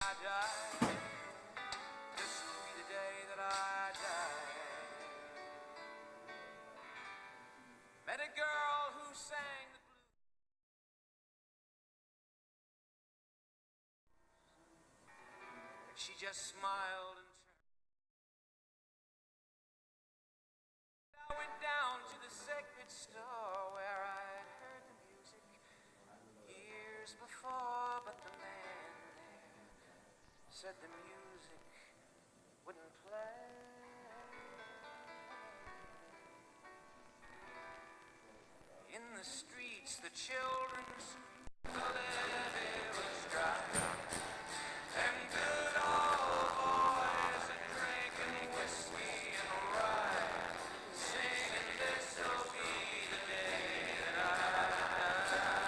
I die. This will be the day that I die. Met a girl who sang the blues. She just smiled and turned. I went down to the sacred store where I'd heard the music years before, but the man there said the music wouldn't play. In the streets, the children's the levee was dry, and good old boys are drinking whiskey and rye, singing this'll be the day that I die.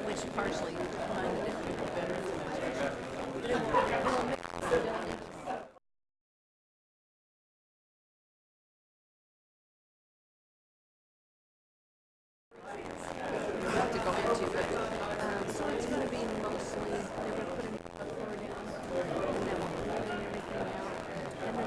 which partially funded it through the Veterans Administration. But it will make civilians. To go into, but so it's going to be mostly they're going to put a floor down, and then we'll clean everything out, and then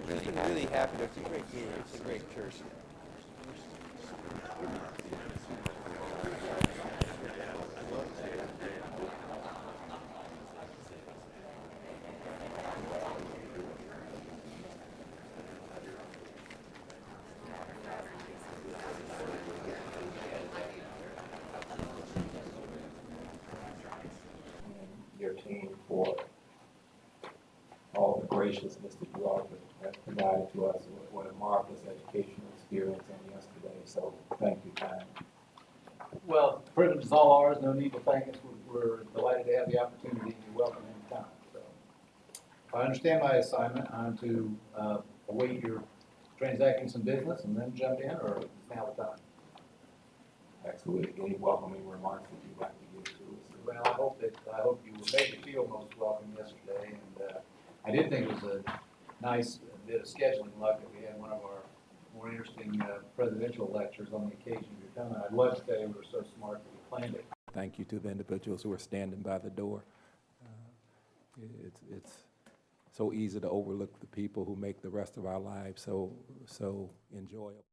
there are really happy. It's a great year. It's a great church. Your team for all the graciousness that you all have provided to us. What a marvelous educational experience on yesterday. So thank you, Time. Well, the privilege is all ours. No need to thank us. We're delighted to have the opportunity to welcome anytime. So, if I understand my assignment, I'm to await your transacting some business and then jump in, or is now the time? Absolutely. Any welcoming remarks that you'd like to give to us? Well, I hope you were made to feel most welcome yesterday, and I did think it was a nice bit of scheduling luck that we had one of our more interesting presidential lectures on the occasion of your coming. I'd love to say we were so smart that we planned it. Thank you to the individuals who are standing by the door. It's so easy to overlook the people who make the rest of our lives so enjoyable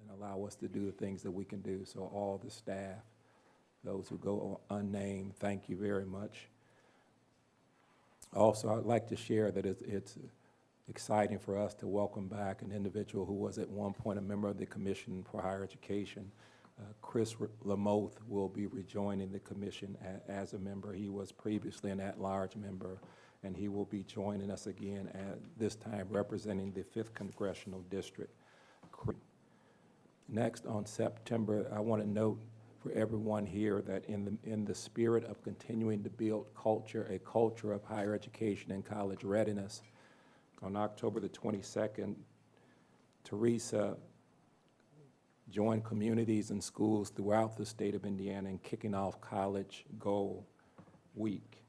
and allow us to do the things that we can do. So all the staff, those who go unnamed, thank you very much. Also, I'd like to share that it's exciting for us to welcome back an individual who was at one point a member of the Commission for Higher Education. Chris Lamoth will be rejoining the commission as a member. He was previously an at-large member, and he will be joining us again at this time representing the 5th Congressional District. Next, on September, I want to note for everyone here that in the spirit of continuing to build a culture of higher education and college readiness, on October the 22nd, Teresa joined communities and schools throughout the state of Indiana in kicking off College Go Week.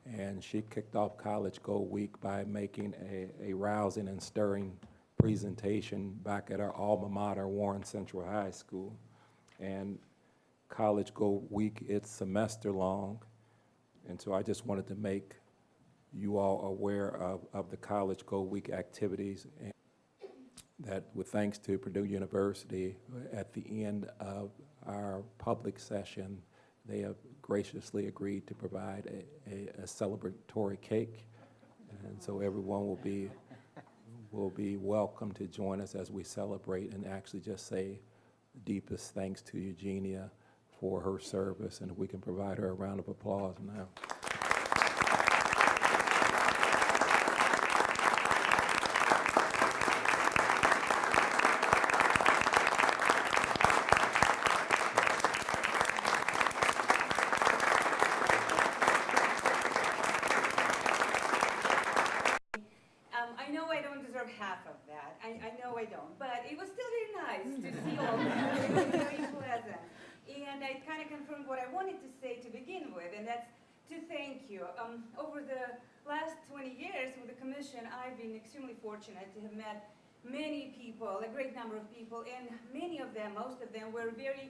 And she kicked off College Go Week by making a rousing and stirring presentation back at our alma mater, Warren Central High School. And College Go Week, it's semester long, and so I just wanted to make you all aware of the College Go Week activities, and that with thanks to Purdue University, at the end of our public session, they have graciously agreed to provide a celebratory cake, and so everyone will be welcome to join us as we celebrate and actually just say deepest thanks to Eugenia for her service, and if we can provide her a round of applause now. I know I don't deserve half of that. I know I don't, but it was still very nice to see all that. It was very pleasant. And I kind of confirmed what I wanted to say to begin with, and that's to thank you. Over the last 20 years with the commission, I've been extremely fortunate to have met many people, a great number of people, and many of them, most of them, were very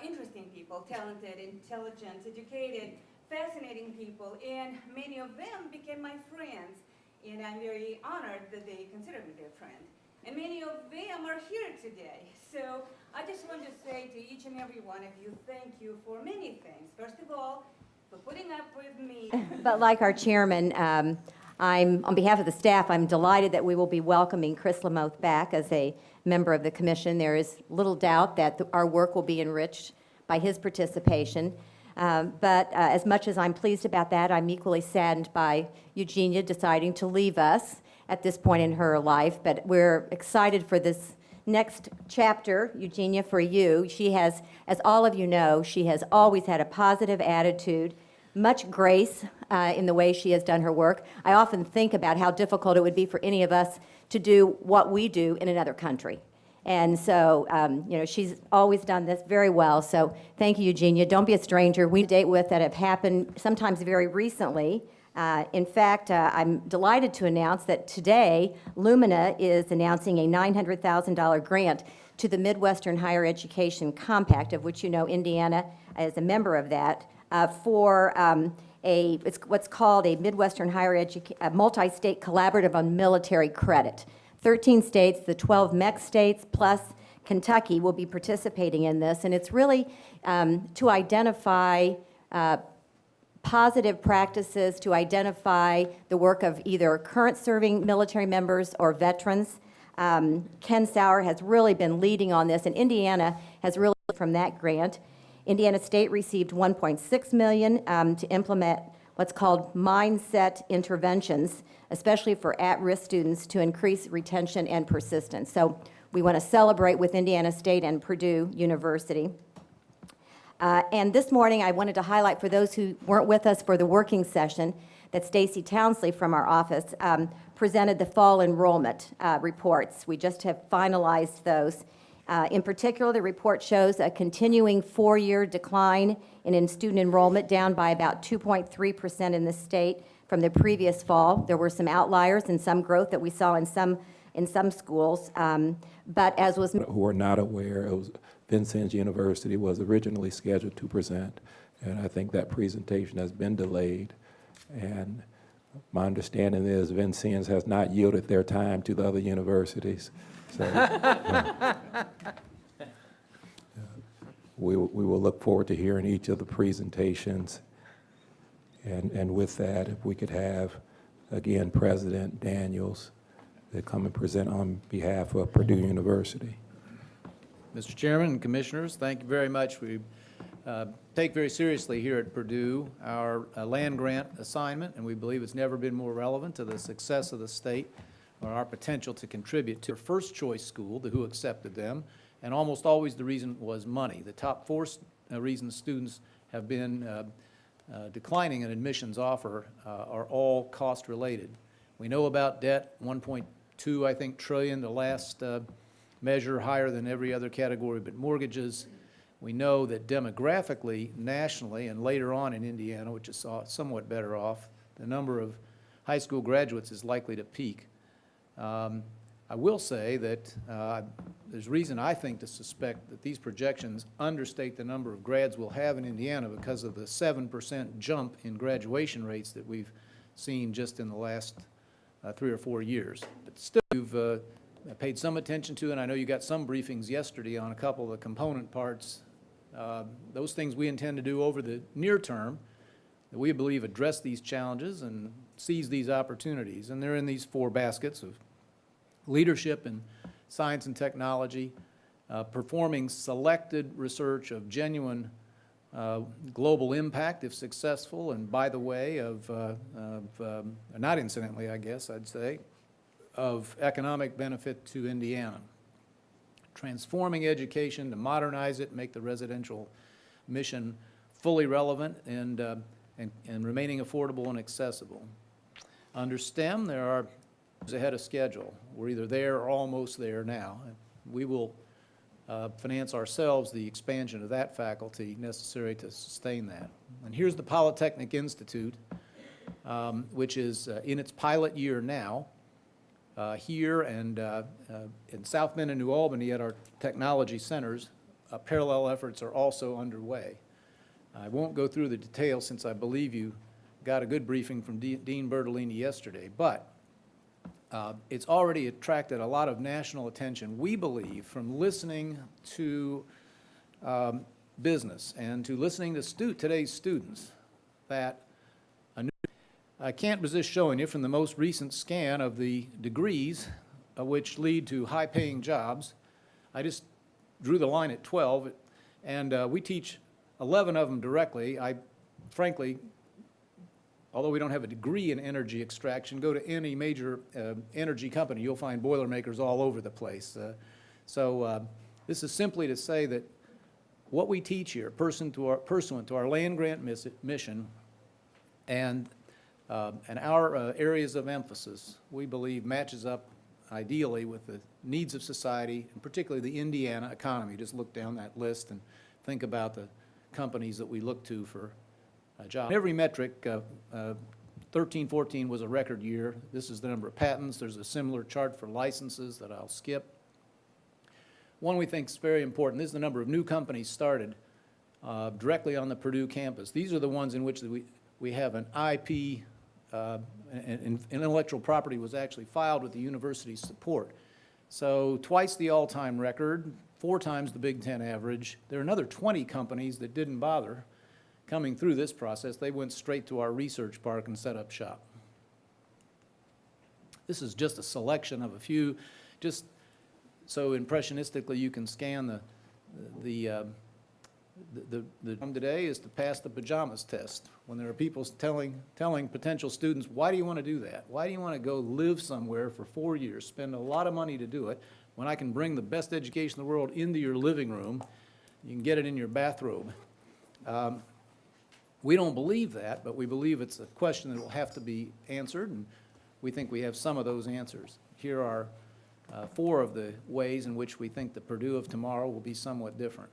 interesting people, talented, intelligent, educated, fascinating people, and many of them became my friends, and I'm very honored that they consider me their friend. And many of them are here today. So I just want to say to each and every one of you, thank you for many things. First of all, for putting up with me. But like our chairman, on behalf of the staff, I'm delighted that we will be welcoming Chris Lamoth back as a member of the commission. There is little doubt that our work will be enriched by his participation. But as much as I'm pleased about that, I'm equally saddened by Eugenia deciding to leave us at this point in her life. But we're excited for this next chapter, Eugenia, for you. She has, as all of you know, she has always had a positive attitude, much grace in the way she has done her work. I often think about how difficult it would be for any of us to do what we do in another country. And so, she's always done this very well. So thank you, Eugenia. Don't be a stranger. We date with that have happened sometimes very recently. In fact, I'm delighted to announce that today, Lumina is announcing a $900,000 grant to the Midwestern Higher Education Compact, of which you know Indiana is a member of that, for it's what's called a Midwestern Higher Education, multi-state collaborative on military credit. 13 states, the 12 MEC states, plus Kentucky will be participating in this, and it's really to identify positive practices, to identify the work of either current serving military members or veterans. Ken Sauer has really been leading on this, and Indiana has really, from that grant. Indiana State received $1.6 million to implement what's called mindset interventions, especially for at-risk students, to increase retention and persistence. So we want to celebrate with Indiana State and Purdue University. And this morning, I wanted to highlight for those who weren't with us for the working session that Stacy Townsley from our office presented the fall enrollment reports. We just have finalized those. In particular, the report shows a continuing four-year decline in student enrollment, down by about 2.3% in the state from the previous fall. There were some outliers and some growth that we saw in some schools, but as was... Who are not aware, it was Vincennes University was originally scheduled to present, and I think that presentation has been delayed. And my understanding is Vincennes has not yielded their time to the other universities. So we will look forward to hearing each of the presentations. And with that, if we could have, again, President Daniels to come and present on behalf of Purdue University. Mr. Chairman and Commissioners, thank you very much. We take very seriously here at Purdue our land grant assignment, and we believe it's never been more relevant to the success of the state or our potential to contribute to our first choice school, who accepted them, and almost always the reason was money. The top four reasons students have been declining an admissions offer are all cost related. We know about debt, 1.2, I think, trillion, the last measure, higher than every other category but mortgages. We know that demographically, nationally, and later on in Indiana, which is somewhat better off, the number of high school graduates is likely to peak. I will say that there's reason, I think, to suspect that these projections understate the number of grads we'll have in Indiana because of the 7% jump in graduation rates that we've seen just in the last 3 or 4 years. But still, you've paid some attention to, and I know you got some briefings yesterday on a couple of the component parts. Those things we intend to do over the near term that we believe address these challenges and seize these opportunities. And they're in these 4 baskets of leadership in science and technology, performing selected research of genuine global impact if successful, and by the way, not incidentally, I guess I'd say, of economic benefit to Indiana. Transforming education to modernize it, make the residential mission fully relevant and remaining affordable and accessible. Under STEM, there are ahead of schedule. We're either there or almost there now. We will finance ourselves the expansion of that faculty necessary to sustain that. And here's the Polytechnic Institute, which is in its pilot year now. Here and in South Bend and New Albany at our technology centers, parallel efforts are also underway. I won't go through the details since I believe you got a good briefing from Dean Bertolini yesterday, but it's already attracted a lot of national attention, we believe, from listening to business and to listening to today's students, that I can't resist showing you from the most recent scan of the degrees which lead to high-paying jobs. I just drew the line at 12, and we teach 11 of them directly. I frankly, although we don't have a degree in energy extraction, go to any major energy company, you'll find Boilermakers all over the place. This is simply to say that what we teach here, pursuant to our land-grant mission and our areas of emphasis, we believe matches up ideally with the needs of society, and particularly the Indiana economy. Just look down that list and think about the companies that we look to for jobs. Every metric, 13-14 was a record year. This is the number of patents. There's a similar chart for licenses that I'll skip. One we think is very important, this is the number of new companies started directly on the Purdue campus. These are the ones in which we have an IP, and intellectual property was actually filed with the university's support. So twice the all-time record, 4 times the Big Ten average. There are another 20 companies that didn't bother coming through this process. They went straight to our research park and set up shop. This is just a selection of a few, just so impressionistically you can scan the today is to pass the pajamas test. When there are people telling potential students, why do you want to do that? Why do you want to go live somewhere for 4 years, spend a lot of money to do it, when I can bring the best education in the world into your living room, you can get it in your bathrobe? We don't believe that, but we believe it's a question that will have to be answered, and we think we have some of those answers. Here are 4 of the ways in which we think the Purdue of tomorrow will be somewhat different.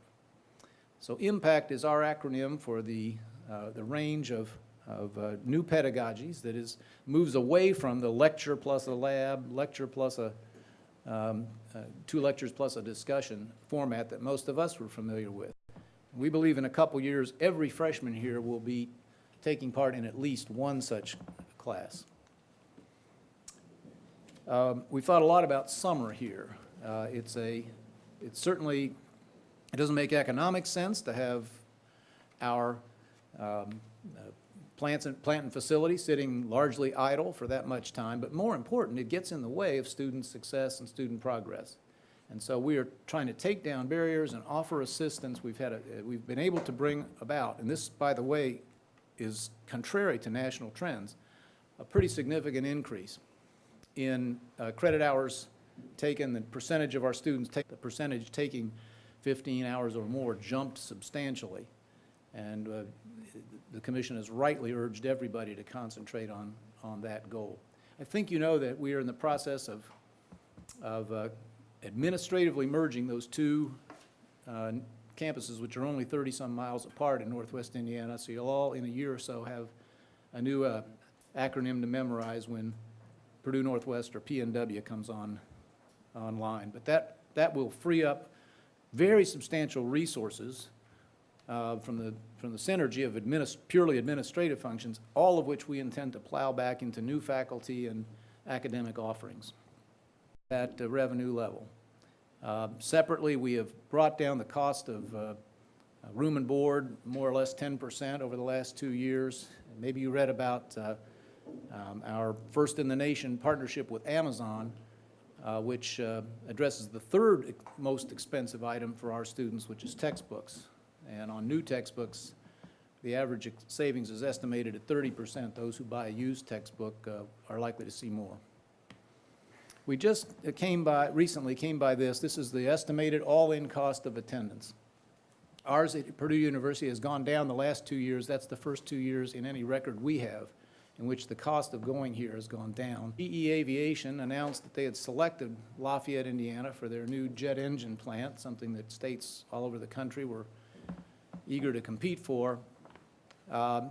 So IMPACT is our acronym for the range of new pedagogies that moves away from the lecture plus a lab, lecture plus 2 lectures plus a discussion format that most of us were familiar with. We believe in a couple years, every freshman here will be taking part in at least one such class. We thought a lot about summer here. It doesn't make economic sense to have our plant and facility sitting largely idle for that much time, but more important, it gets in the way of student success and student progress. And so we are trying to take down barriers and offer assistance. We've been able to bring about, and this, by the way, is contrary to national trends, a pretty significant increase in credit hours taken. The percentage of our students taking 15 hours or more jumped substantially, and the Commission has rightly urged everybody to concentrate on that goal. I think you know that we are in the process of administratively merging those 2 campuses, which are only 30-some miles apart in Northwest Indiana, so you'll all, in a year or so, have a new acronym to memorize when Purdue Northwest, or PNW, comes online. But that will free up very substantial resources from the synergy of purely administrative functions, all of which we intend to plow back into new faculty and academic offerings at the revenue level. Separately, we have brought down the cost of room and board more or less 10% over the last 2 years. Maybe you read about our first-in-the-nation partnership with Amazon, which addresses the 3rd most expensive item for our students, which is textbooks. And on new textbooks, the average savings is estimated at 30%. Those who buy a used textbook are likely to see more. We just recently came by this. This is the estimated all-in cost of attendance. Ours at Purdue University has gone down the last 2 years. That's the first 2 years in any record we have in which the cost of going here has gone down. GE Aviation announced that they had selected Lafayette, Indiana for their new jet engine plant, something that states all over the country were eager to compete for.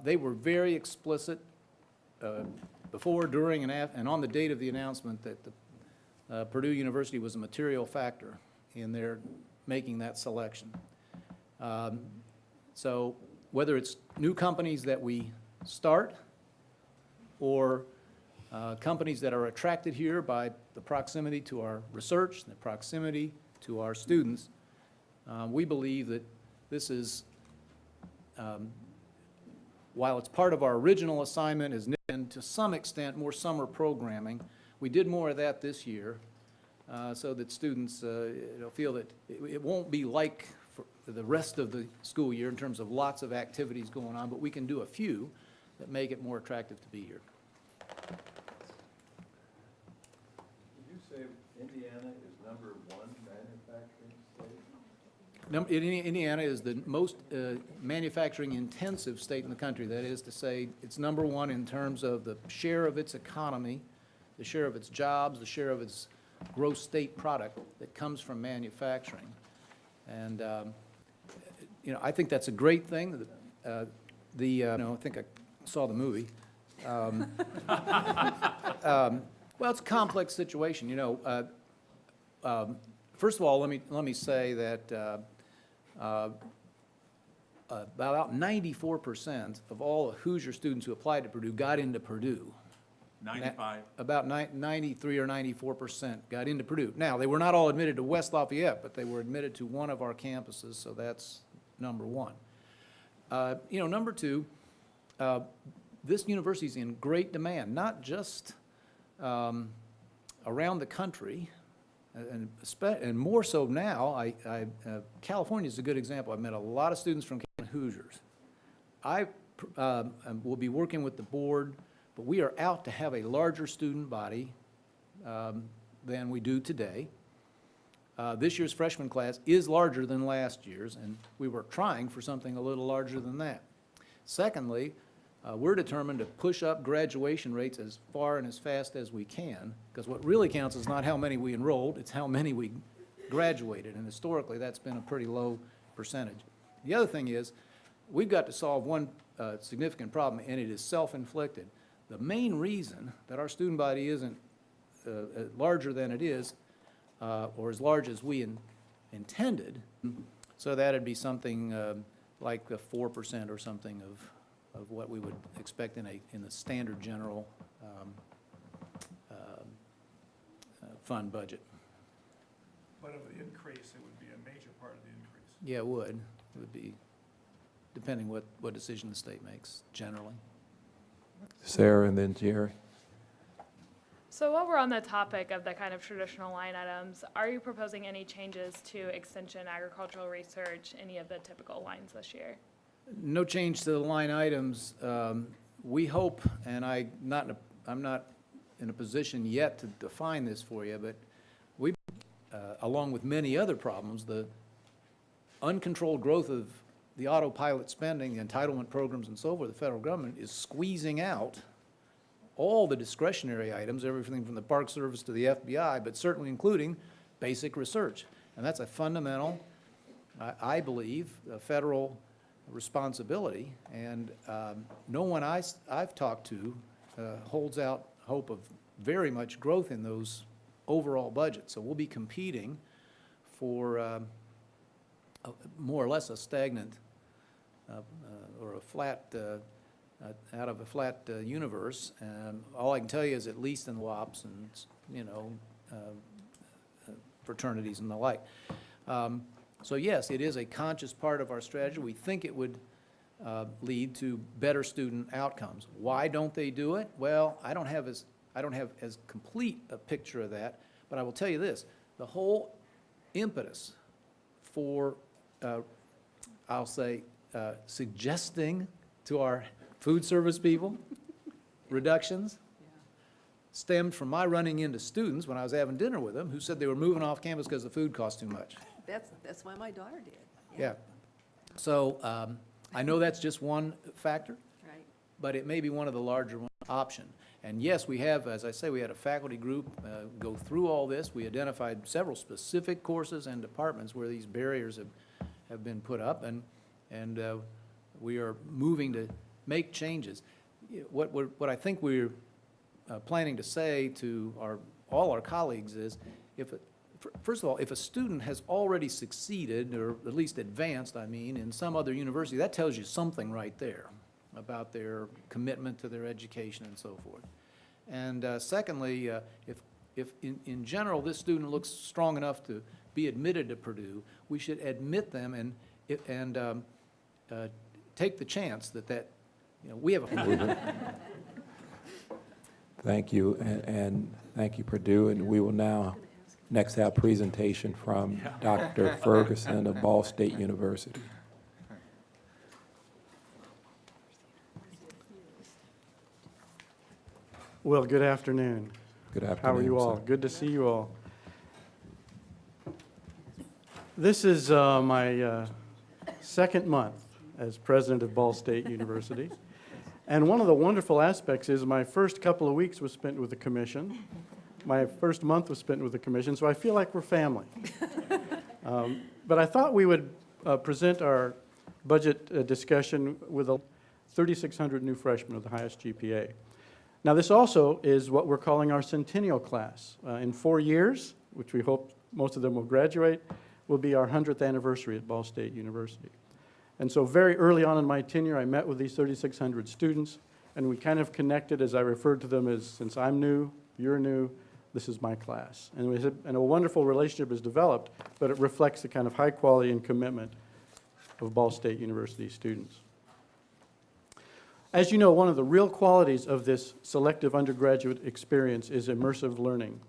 They were very explicit before, during, and on the date of the announcement that Purdue University was a material factor in their making that selection. So whether it's new companies that we start or companies that are attracted here by the proximity to our research, the proximity to our students, we believe that this is, while it's part of our original assignment, is and to some extent more summer programming. We did more of that this year so that students feel that it won't be like for the rest of the school year in terms of lots of activities going on, but we can do a few that make it more attractive to be here. Did you say Indiana is number 1 manufacturing state? Indiana is the most manufacturing-intensive state in the country. That is to say, it's number 1 in terms of the share of its economy, the share of its jobs, the share of its gross state product that comes from manufacturing. And, I think that's a great thing. I think I saw the movie. Well, it's a complex situation. First of all, let me say that about 94% of all Hoosier students who applied to Purdue got into Purdue. 95. About 93 or 94% got into Purdue. Now, they were not all admitted to West Lafayette, but they were admitted to one of our campuses, so that's number 1. Number 2, this university is in great demand, not just around the country, and more so now. California is a good example. I've met a lot of students from Hoosiers. I will be working with the board, but we are out to have a larger student body than we do today. This year's freshman class is larger than last year's, and we were trying for something a little larger than that. Secondly, we're determined to push up graduation rates as far and as fast as we can, because what really counts is not how many we enrolled, it's how many we graduated, and historically that's been a pretty low percentage. The other thing is, we've got to solve one significant problem, and it is self-inflicted. The main reason that our student body isn't larger than it is, or as large as we intended, so that'd be something like 4% or something of what we would expect in the standard general fund budget. But of the increase, it would be a major part of the increase. Yeah, it would. It would be, depending what decision the state makes, generally. Sarah and then Jerry. So while we're on the topic of the kind of traditional line items, are you proposing any changes to extension, agricultural research, any of the typical lines this year? No change to the line items. We hope, and I'm not in a position yet to define this for you, but we, along with many other problems, the uncontrolled growth of the autopilot spending, the entitlement programs and so forth, the federal government is squeezing out all the discretionary items, everything from the Park Service to the FBI, but certainly including basic research. And that's a fundamental, I believe, a federal responsibility. And no one I've talked to holds out hope of very much growth in those overall budgets. So we'll be competing for more or less a stagnant or a flat, out of a flat universe. All I can tell you is at least in WAPs and, fraternities and the like. So yes, it is a conscious part of our strategy. We think it would lead to better student outcomes. Why don't they do it? Well, I don't have as complete a picture of that, but I will tell you this. The whole impetus for, I'll say, suggesting to our food service people reductions stemmed from my running into students when I was having dinner with them who said they were moving off campus because the food cost too much. That's why my daughter did. Yeah. So I know that's just one factor, Right. but it may be one of the larger option. And yes, we have, as I say, we had a faculty group go through all this. We identified several specific courses and departments where these barriers have been put up, and we are moving to make changes. What I think we're planning to say to all our colleagues is, first of all, if a student has already succeeded, or at least advanced, in some other university, that tells you something right there about their commitment to their education and so forth. And secondly, if in general this student looks strong enough to be admitted to Purdue, we should admit them and take the chance that we have a Thank you, and thank you, Purdue. And we will now next have a presentation from Dr. Ferguson of Ball State University. Well, good afternoon. Good afternoon. How are you all? sir. Good to see you all. This is my second month as president of Ball State University. And one of the wonderful aspects is my first couple of weeks was spent with the commission. My first month was spent with the commission, so I feel like we're family. But I thought we would present our budget discussion with 3,600 new freshmen with the highest GPA. Now, this also is what we're calling our centennial class. In 4 years, which we hope most of them will graduate, will be our 100th anniversary at Ball State University. And so very early on in my tenure, I met with these 3,600 students, and we kind of connected, as I referred to them as, since I'm new, you're new, this is my class. And a wonderful relationship is developed, but it reflects the kind of high quality and commitment of Ball State University students. As you know, one of the real qualities of this selective undergraduate experience is immersive learning.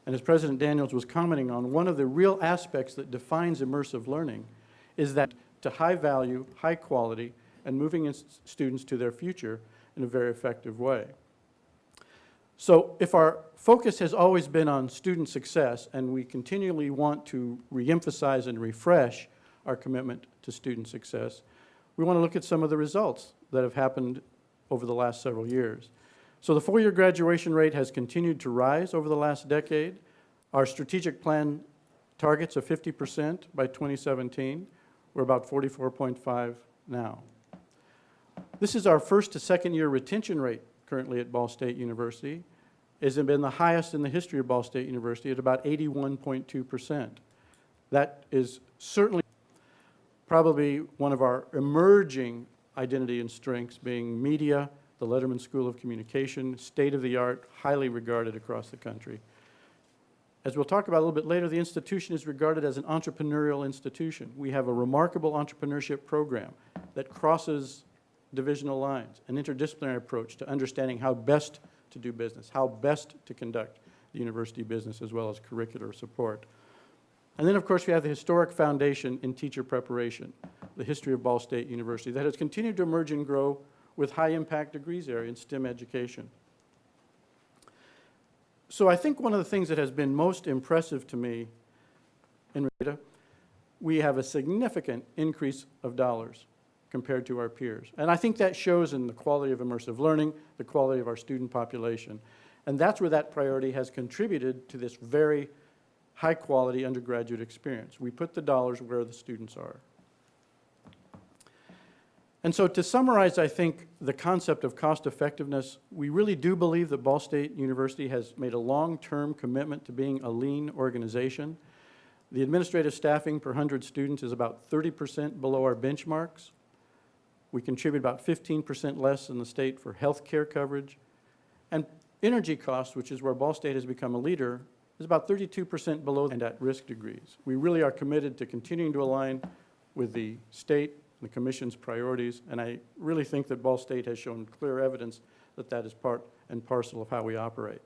And as President Daniels was commenting on, one of the real aspects that defines immersive learning is that to high value, high quality, and moving students to their future in a very effective way. So if our focus has always been on student success, and we continually want to reemphasize and refresh our commitment to student success, we want to look at some of the results that have happened over the last several years. So the four-year graduation rate has continued to rise over the last decade. Our strategic plan targets of 50% by 2017. We're about 44.5 now. This is our first to second year retention rate currently at Ball State University. It has been the highest in the history of Ball State University at about 81.2%. That is certainly probably one of our emerging identity and strengths, being media, the Letterman School of Communication, state-of-the-art, highly regarded across the country. As we'll talk about a little bit later, the institution is regarded as an entrepreneurial institution. We have a remarkable entrepreneurship program that crosses divisional lines, an interdisciplinary approach to understanding how best to do business, how best to conduct the university business, as well as curricular support. And then, of course, we have the historic foundation in teacher preparation, the history of Ball State University, that has continued to emerge and grow with high-impact degrees area in STEM education. So I think one of the things that has been most impressive to me in data, we have a significant increase of dollars compared to our peers. And I think that shows in the quality of immersive learning, the quality of our student population. And that's where that priority has contributed to this very high-quality undergraduate experience. We put the dollars where the students are. And so to summarize, I think, the concept of cost effectiveness, we really do believe that Ball State University has made a long-term commitment to being a lean organization. The administrative staffing per 100 students is about 30% below our benchmarks. We contribute about 15% less than the state for health care coverage. And energy costs, which is where Ball State has become a leader, is about 32% below and at-risk degrees. We really are committed to continuing to align with the state and the commission's priorities, and I really think that Ball State has shown clear evidence that that is part and parcel of how we operate.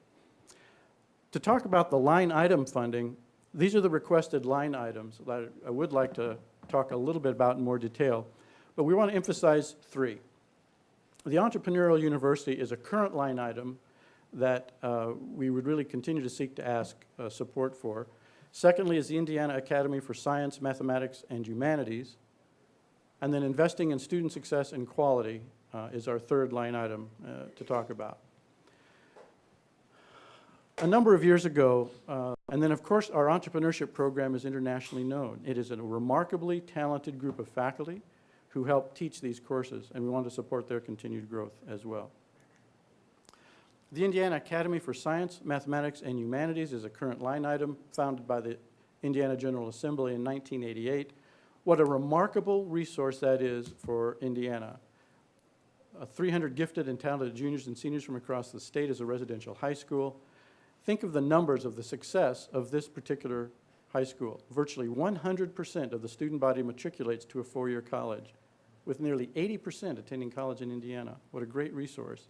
To talk about the line item funding, these are the requested line items that I would like to talk a little bit about in more detail, but we want to emphasize three. The Entrepreneurial University is a current line item that we would really continue to seek to ask support for. Secondly is the Indiana Academy for Science, Mathematics, and Humanities. And then investing in student success and quality is our third line item to talk about. A number of years ago, and then of course our entrepreneurship program is internationally known. It is a remarkably talented group of faculty who help teach these courses, and we want to support their continued growth as well. The Indiana Academy for Science, Mathematics, and Humanities is a current line item founded by the Indiana General Assembly in 1988. What a remarkable resource that is for Indiana. 300 gifted and talented juniors and seniors from across the state as a residential high school. Think of the numbers of the success of this particular high school. Virtually 100% of the student body matriculates to a four-year college, with nearly 80% attending college in Indiana. What a great resource.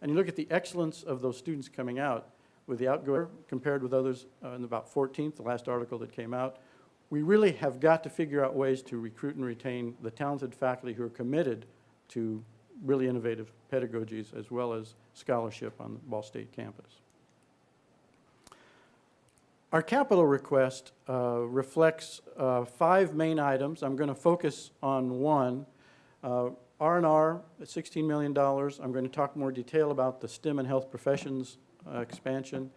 And you look at the excellence of those students coming out, with the outgoing compared with others in about 14th, the last article that came out. We really have got to figure out ways to recruit and retain the talented faculty who are committed to really innovative pedagogies as well as scholarship on the Ball State campus. Our capital request reflects 5 main items. I'm going to focus on one. R&R at $16 million. I'm going to talk more detail about the STEM and health professions expansion.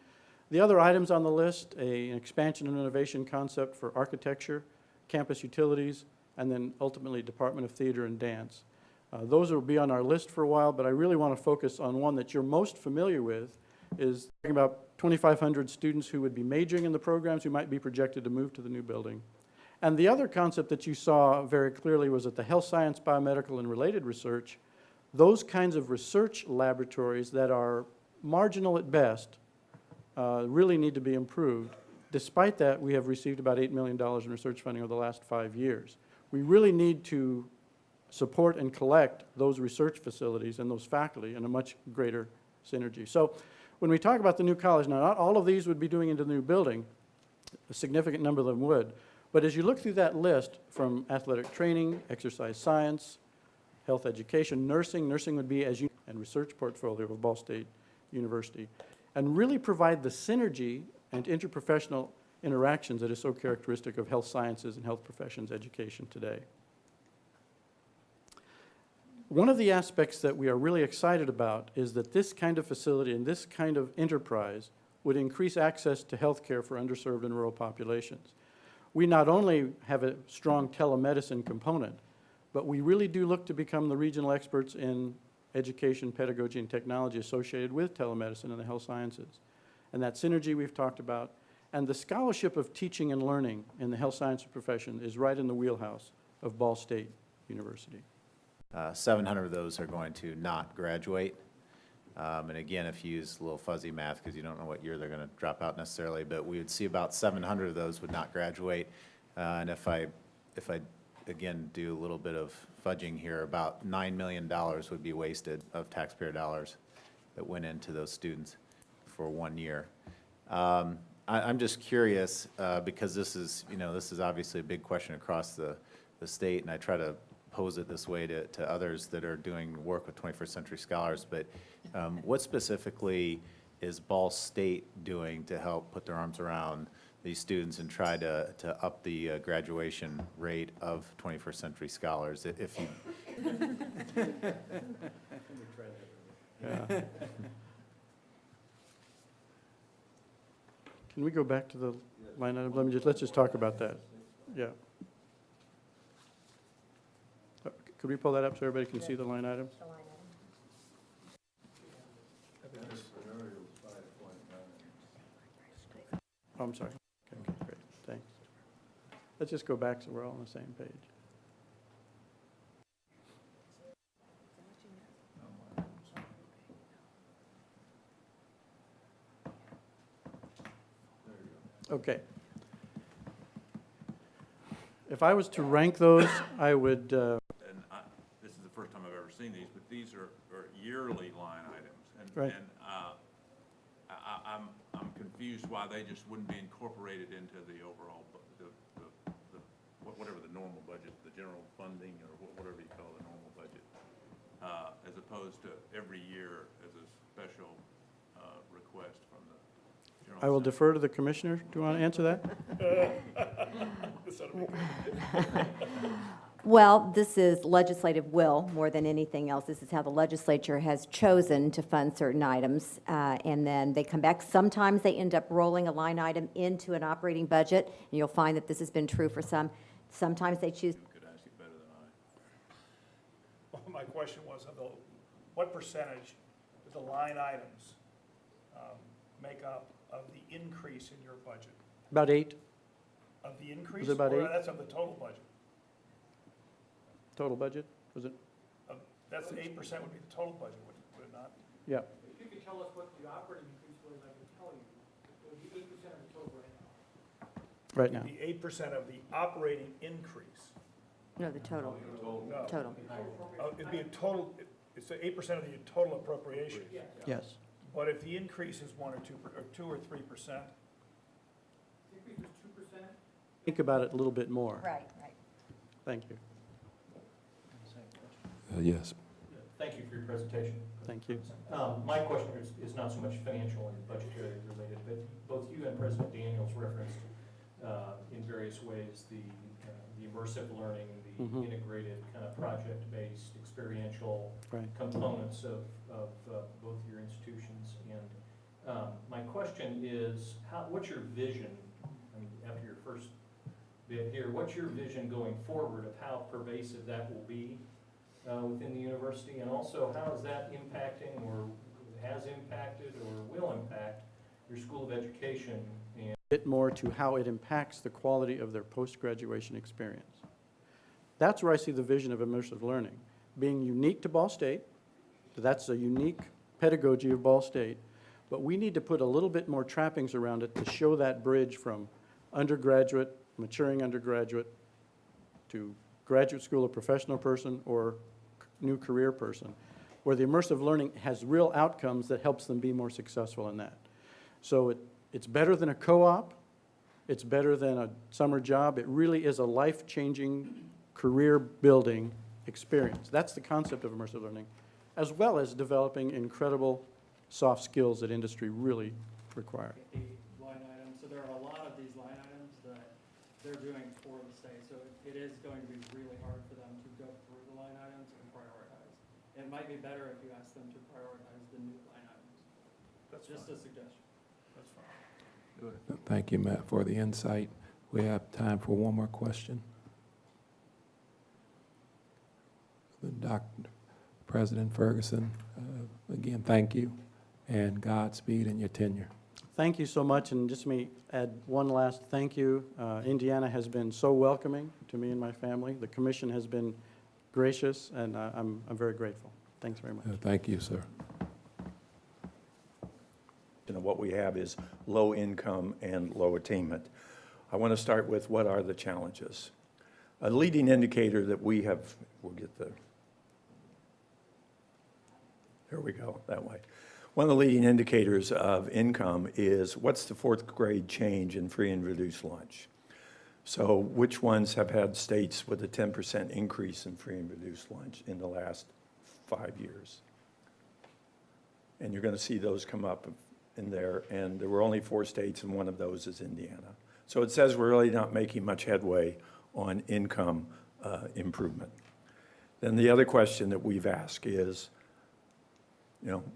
The other items on the list, an expansion and innovation concept for architecture, campus utilities, and then ultimately Department of Theater and Dance. Those will be on our list for a while, but I really want to focus on one that you're most familiar with, is talking about 2,500 students who would be majoring in the programs who might be projected to move to the new building. And the other concept that you saw very clearly was that the health science, biomedical, and related research, those kinds of research laboratories that are marginal at best really need to be improved. Despite that, we have received about $8 million in research funding over the last 5 years. We really need to support and collect those research facilities and those faculty in a much greater synergy. So when we talk about the new college, now not all of these would be doing into the new building. A significant number of them would. But as you look through that list from athletic training, exercise science, health education, nursing would be, as you know, and research portfolio of Ball State University, and really provide the synergy and interprofessional interactions that is so characteristic of health sciences and health professions education today. One of the aspects that we are really excited about is that this kind of facility and this kind of enterprise would increase access to health care for underserved and rural populations. We not only have a strong telemedicine component, but we really do look to become the regional experts in education, pedagogy, and technology associated with telemedicine and the health sciences. And that synergy we've talked about, and the scholarship of teaching and learning in the health sciences profession is right in the wheelhouse of Ball State University. 700 of those are going to not graduate. And again, if you use a little fuzzy math, because you don't know what year they're going to drop out necessarily, but we would see about 700 of those would not graduate. And if I again do a little bit of fudging here, about $9 million would be wasted of taxpayer dollars that went into those students for 1 year. I'm just curious, because this is obviously a big question across the state, and I try to pose it this way to others that are doing work with 21st Century Scholars, but what specifically is Ball State doing to help put their arms around these students and try to up the graduation rate of 21st Century Scholars? If you Yeah. Can we go back to the line item? Let's just talk about that. Yeah. Could we pull that up so everybody can see the line item? Oh, I'm sorry. Okay, great. Thanks. Let's just go back so we're all on the same page. Okay. If I was to rank those, I would... This is the first time I've ever seen these, but these are yearly line items. And, Right. and I'm confused why they just wouldn't be incorporated into the overall, whatever the normal budget, the general funding, or whatever you call the normal budget, as opposed to every year as a special request from the general. I will defer to the commissioner. Do you want to answer that? Well, this is legislative will more than anything else. This is how the legislature has chosen to fund certain items, and then they come back. Sometimes they end up rolling a line item into an operating budget, and you'll find that this has been true for some. Sometimes they choose. Could ask you better than I. Well, my question was, what percentage do the line items make up of the increase in your budget? About 8 Of the increase? Was it about Or 8? that's of the total budget? total budget, was it? That's 8% would be the total budget, would it not? Yeah. If you could tell us what the operating increase was, I could tell you. It would be 8% of the total right now. Right now. It'd be 8% of the operating increase. No, the total. No. Total. It'd be a total, it's 8% of the total appropriation. Yes. But if the increase is 1 or 2, or 2 or 3%, The increase was 2%. Think about it a little bit more. Right, right. Thank you. Yes. Thank you for your presentation. Thank you. My question is not so much financial and budgetary related, but both you and President Daniels referenced in various ways the immersive learning, the Mhm. integrated kind of project-based experiential Right. components of both your institutions. And my question is, what's your vision, I mean, after your first bit here, what's your vision going forward of how pervasive that will be within the university? And also, how is that impacting or has impacted or will impact your School of Education? And Bit more to how it impacts the quality of their post-graduation experience. That's where I see the vision of immersive learning, being unique to Ball State. That's a unique pedagogy of Ball State, but we need to put a little bit more trappings around it to show that bridge from undergraduate, maturing undergraduate, to graduate school, a professional person, or new career person, where the immersive learning has real outcomes that helps them be more successful in that. So it's better than a co-op. It's better than a summer job. It really is a life-changing, career-building experience. That's the concept of immersive learning, as well as developing incredible soft skills that industry really requires. Line items. So there are a lot of these line items that they're doing for the state. So it is going to be really hard for them to go through the line items and prioritize. It might be better if you ask them to prioritize the new line items. that's Just fine. a suggestion. That's fine. Thank you, Matt, for the insight. We have time for one more question. Dr. President Ferguson, again, thank you, and Godspeed in your tenure. Thank you so much, and just let me add one last thank you. Indiana has been so welcoming to me and my family. The commission has been gracious, and I'm very grateful. Thanks very much. Thank you, sir. What we have is low income and low attainment. I want to start with what are the challenges. A leading indicator that we have, we'll get the, here we go, that way. One of the leading indicators of income is what's the fourth grade change in free and reduced lunch. So which ones have had states with a 10% increase in free and reduced lunch in the last 5 years? And you're going to see those come up in there, and there were only 4 states, and one of those is Indiana. So it says we're really not making much headway on income improvement. Then the other question that we've asked is,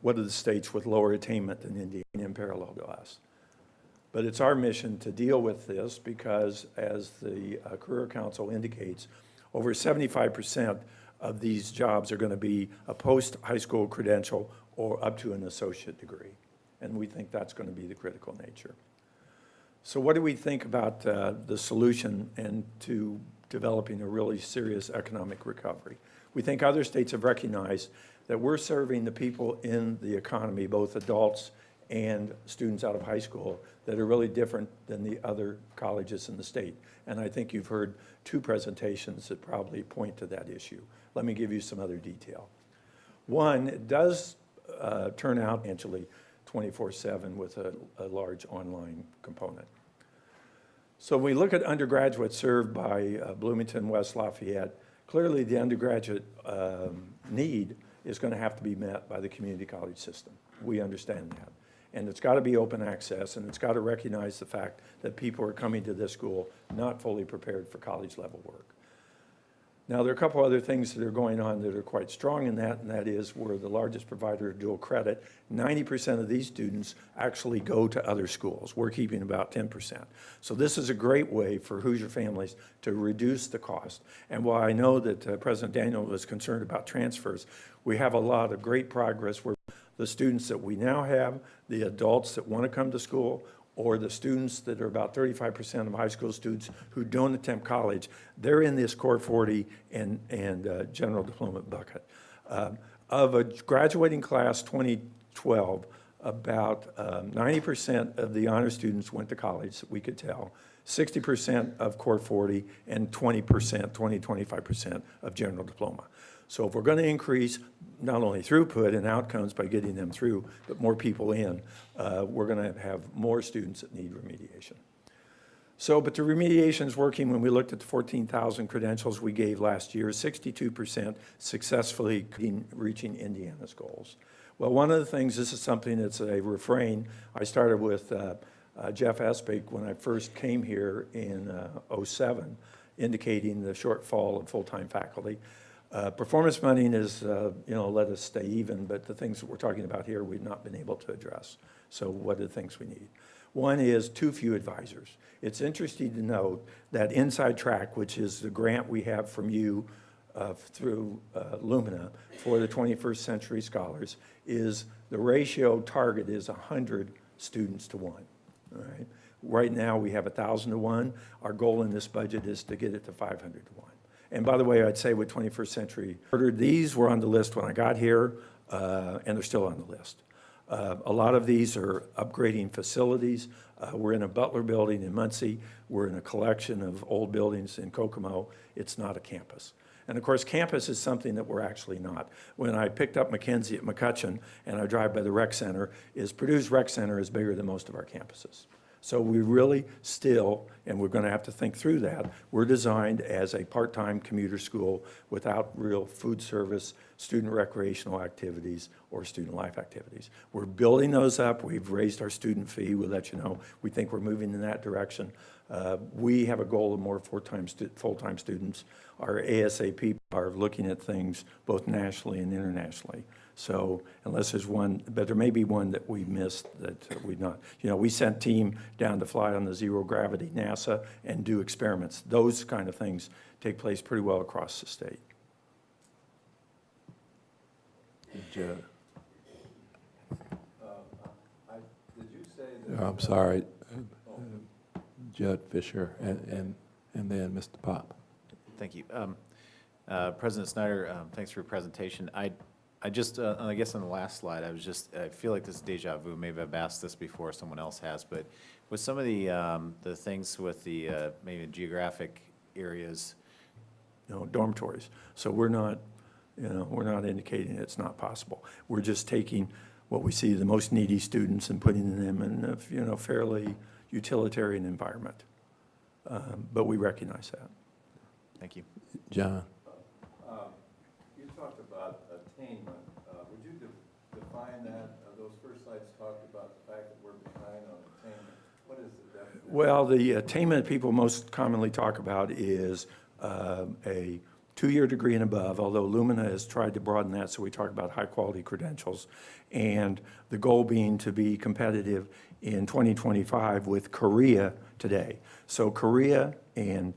what are the states with lower attainment than Indiana in parallel class? But it's our mission to deal with this because, as the Career Council indicates, over 75% of these jobs are going to be a post-high school credential or up to an associate degree. And we think that's going to be the critical nature. So what do we think about the solution and to developing a really serious economic recovery? We think other states have recognized that we're serving the people in the economy, both adults and students out of high school, that are really different than the other colleges in the state. And I think you've heard 2 presentations that probably point to that issue. Let me give you some other detail. One, it does turn out actually 24/7 with a large online component. So when we look at undergraduates served by Bloomington, West Lafayette, clearly the undergraduate need is going to have to be met by the community college system. We understand that. And it's got to be open access, and it's got to recognize the fact that people are coming to this school not fully prepared for college level work. Now, there are a couple other things that are going on that are quite strong in that, and that is we're the largest provider of dual credit. 90% of these students actually go to other schools. We're keeping about 10%. So this is a great way for Hoosier families to reduce the cost. And while I know that President Daniel was concerned about transfers, we have a lot of great progress where the students that we now have, the adults that want to come to school, or the students that are about 35% of high school students who don't attempt college, they're in this Core 40 and general diploma bucket. Of a graduating class 2012, about 90% of the honor students went to college, we could tell, 60% of Core 40, and 25% of general diploma. So if we're going to increase not only throughput and outcomes by getting them through, but more people in, we're going to have more students that need remediation. So, but the remediation is working. When we looked at the 14,000 credentials we gave last year, 62% successfully reaching Indiana's goals. Well, one of the things, this is something that's a refrain. I started with Jeff Espig when I first came here in '07, indicating the shortfall of full-time faculty. Performance funding is, let us stay even, but the things that we're talking about here, we've not been able to address. So what are the things we need? One is too few advisors. It's interesting to note that Inside Track, which is the grant we have from you through Lumina for the 21st Century Scholars, is the ratio target is 100 students to 1. All right. Right now we have 1,000 to 1. Our goal in this budget is to get it to 500 to 1. And by the way, I'd say with 21st Century, these were on the list when I got here, and they're still on the list. A lot of these are upgrading facilities. We're in a Butler building in Muncie. We're in a collection of old buildings in Kokomo. It's not a campus. And of course, campus is something that we're actually not. When I picked up Mackenzie at McCutcheon and I drive by the rec center, Purdue's rec center is bigger than most of our campuses. So we really still, and we're going to have to think through that, we're designed as a part-time commuter school without real food service, student recreational activities, or student life activities. We're building those up. We've raised our student fee. We'll let you know. We think we're moving in that direction. We have a goal of more full-time students. Our ASAP are looking at things both nationally and internationally. So unless there's one, but there may be one that we missed that we've not. We sent team down to fly on the zero gravity NASA and do experiments. Those kind of things take place pretty well across the state. Judd. Did you say that? I'm sorry, Judd Fisher, and then Mr. Pop. Thank you. President Snyder, thanks for your presentation. I just, I guess on the last slide, I feel like this is deja vu. Maybe I've asked this before, someone else has, but with some of the things with the maybe geographic areas. Dormitories. So we're not indicating it's not possible. We're just taking what we see the most needy students and putting them in a, fairly utilitarian environment. But we recognize that. Thank you. John. You talked about attainment. Would you define that? Those first slides talked about the fact that we're behind on attainment. What is the definition? Well, the attainment people most commonly talk about is a 2-year degree and above, although Lumina has tried to broaden that, so we talk about high-quality credentials, and the goal being to be competitive in 2025 with Korea today. So Korea and...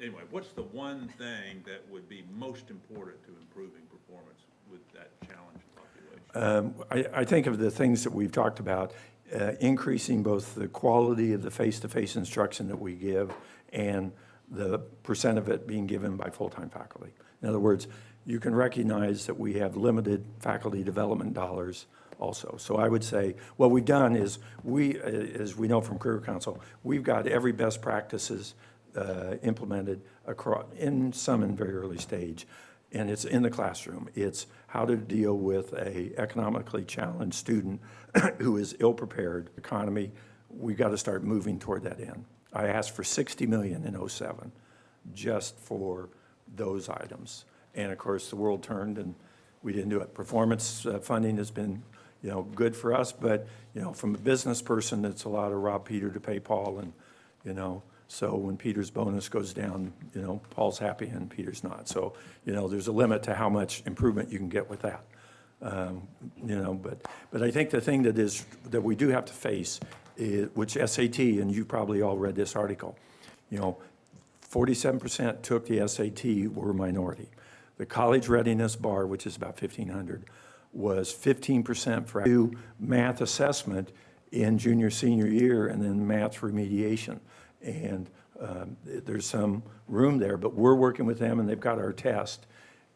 Anyway, what's the one thing that would be most important to improving performance with that challenged population? I think of the things that we've talked about, increasing both the quality of the face-to-face instruction that we give and the percent of it being given by full-time faculty. In other words, you can recognize that we have limited faculty development dollars also. So I would say what we've done is as we know from Career Council, we've got every best practices implemented across, in very early stage, and it's in the classroom. It's how to deal with a economically challenged student who is ill-prepared. Economy, we've got to start moving toward that end. I asked for $60 million in '07 just for those items, and of course the world turned and we didn't do it. Performance funding has been good for us, but from a business person, it's a lot of rob Peter to pay Paul, and So when Peter's bonus goes down, Paul's happy and Peter's not. So, there's a limit to how much improvement you can get with that. But I think the thing that we do have to face is, which SAT, and you probably all read this article, 47% took the SAT were a minority. The college readiness bar, which is about 1,500, was 15% for math assessment in junior, senior year, and then math remediation. And there's some room there, but we're working with them, and they've got our test,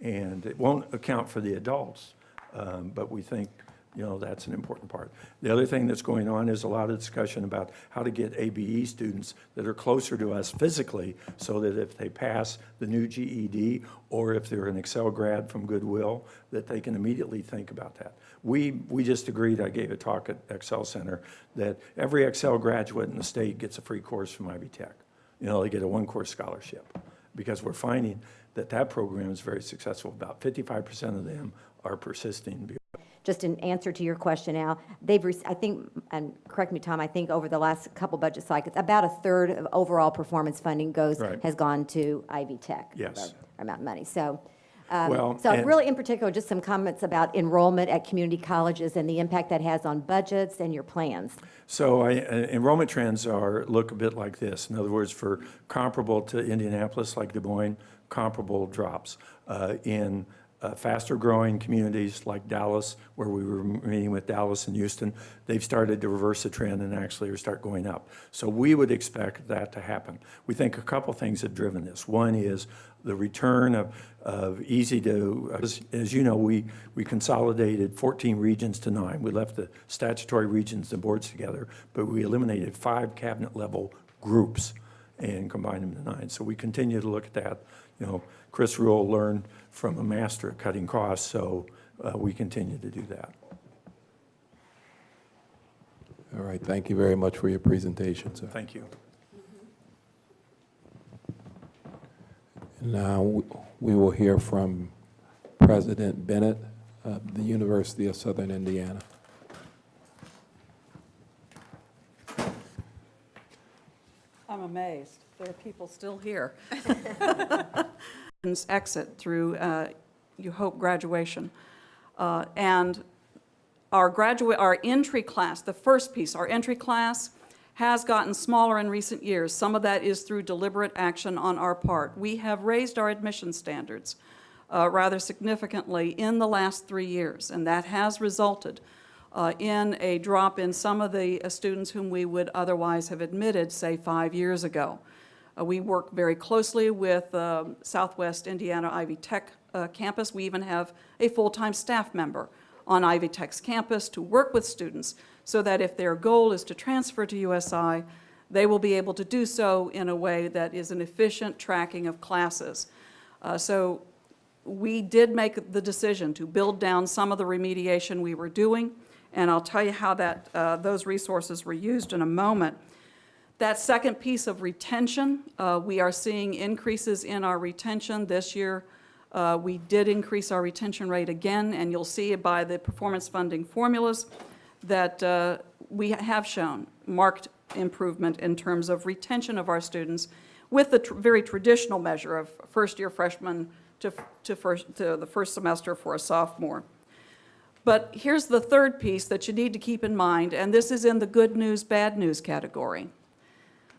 and it won't account for the adults, but we think, that's an important part. The other thing that's going on is a lot of discussion about how to get ABE students that are closer to us physically, so that if they pass the new GED, or if they're an Excel grad from Goodwill, that they can immediately think about that. We just agreed, I gave a talk at Excel Center, that every Excel graduate in the state gets a free course from Ivy Tech. They get a one-course scholarship, because we're finding that program is very successful. About 55% of them are persisting. Just in answer to your question, Al, I think, and correct me, Tom, I think over the last couple budget cycles, about a third of overall performance funding has gone to Ivy Tech. Yes. Amount of money. So, and really in particular, just some comments about enrollment at community colleges and the impact that has on budgets and your plans. So enrollment trends look a bit like this. In other words, for comparable to Indianapolis, like Des Moines, comparable drops. In faster growing communities like Dallas, where we were meeting with Dallas and Houston, they've started to reverse the trend and actually start going up. So we would expect that to happen. We think a couple things have driven this. One is the return of easy to, as you know, we consolidated 14 regions to 9. We left the statutory regions and boards together, but we eliminated 5 cabinet level groups and combined them to 9. So we continue to look at that. Chris Rule learned from a master at cutting costs, so we continue to do that. All right, thank you very much for your presentation, sir. Thank you. Now we will hear from President Bennett of the University of Southern Indiana. I'm amazed. There are people still here. Exit through, you hope, graduation. And our entry class, the first piece, our entry class has gotten smaller in recent years. Some of that is through deliberate action on our part. We have raised our admission standards rather significantly in the last 3 years, and that has resulted in a drop in some of the students whom we would otherwise have admitted, say, 5 years ago. We work very closely with Southwest Indiana Ivy Tech campus. We even have a full-time staff member on Ivy Tech's campus to work with students so that if their goal is to transfer to USI, they will be able to do so in a way that is an efficient tracking of classes. So we did make the decision to build down some of the remediation we were doing, and I'll tell you how those resources were used in a moment. That second piece of retention, we are seeing increases in our retention. This year, we did increase our retention rate again, and you'll see by the performance funding formulas that we have shown marked improvement in terms of retention of our students with the very traditional measure of first-year freshman to the first semester for a sophomore. But here's the third piece that you need to keep in mind, and this is in the good news, bad news category.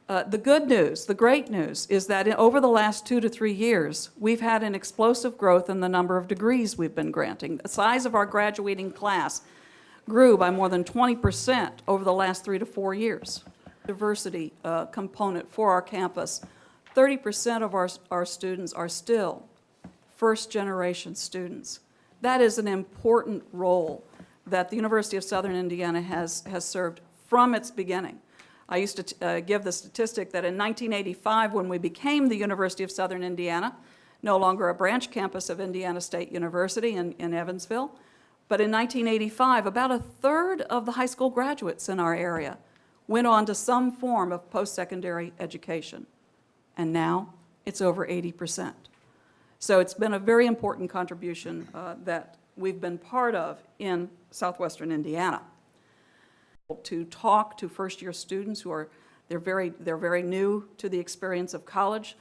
The good news, the great news, is that over the last 2 to 3 years, we've had an explosive growth in the number of degrees we've been granting. The size of our graduating class grew by more than 20% over the last 3 to 4 years. Diversity component for our campus, 30% of our students are still first-generation students. That is an important role that the University of Southern Indiana has served from its beginning. I used to give the statistic that in 1985, when we became the University of Southern Indiana, no longer a branch campus of Indiana State University in Evansville, but in 1985, about a third of the high school graduates in our area went on to some form of post-secondary education. And now it's over 80%. So it's been a very important contribution that we've been part of in southwestern Indiana. To talk to first-year students who are They're very new to the experience of college.